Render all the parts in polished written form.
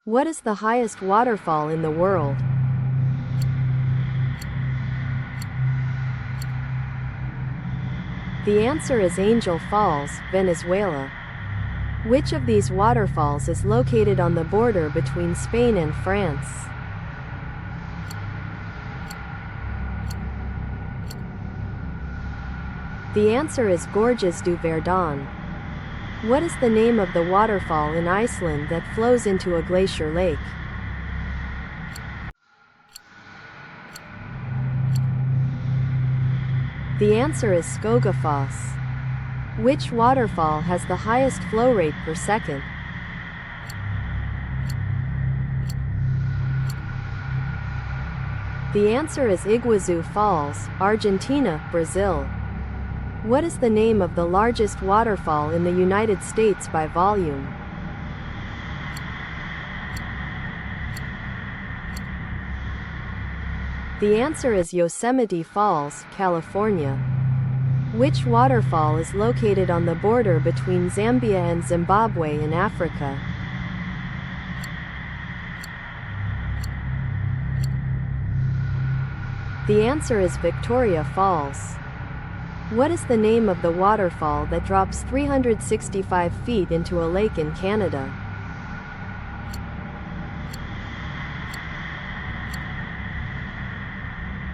What is the highest waterfall in the world? The answer is Angel Falls, Venezuela. Which of these waterfalls is located on the border between Spain and France? The answer is Gorges du Verdon. What is the name of the waterfall in Iceland that flows into a glacier lake? The answer is Skógafoss. Which waterfall has the highest flow rate per second? The answer is Iguazu Falls, Argentina, Brazil. What is the name of the largest waterfall in the United States by volume? The answer is Yosemite Falls, California. Which waterfall is located on the border between Zambia and Zimbabwe in Africa? The answer is Victoria Falls. What is the name of the waterfall that drops 365 feet into a lake in Canada?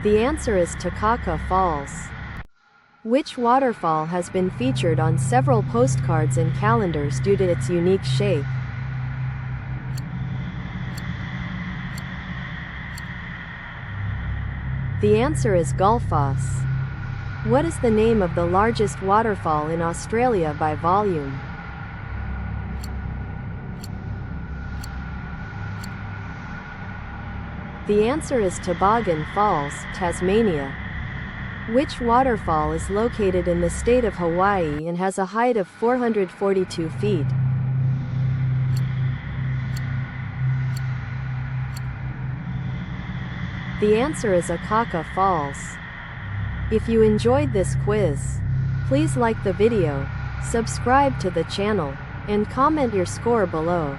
The answer is Takaka Falls. Which waterfall has been featured on several postcards and calendars due to its unique shape? The answer is Skógafoss. What is the name of the largest waterfall in Australia by volume? The answer is Toboggan Falls, Tasmania. Which waterfall is located in the state of Hawaii and has a height of 442 feet? The answer is Akaka Falls. If you enjoyed this quiz, please like the video, subscribe to the channel, and comment your score below.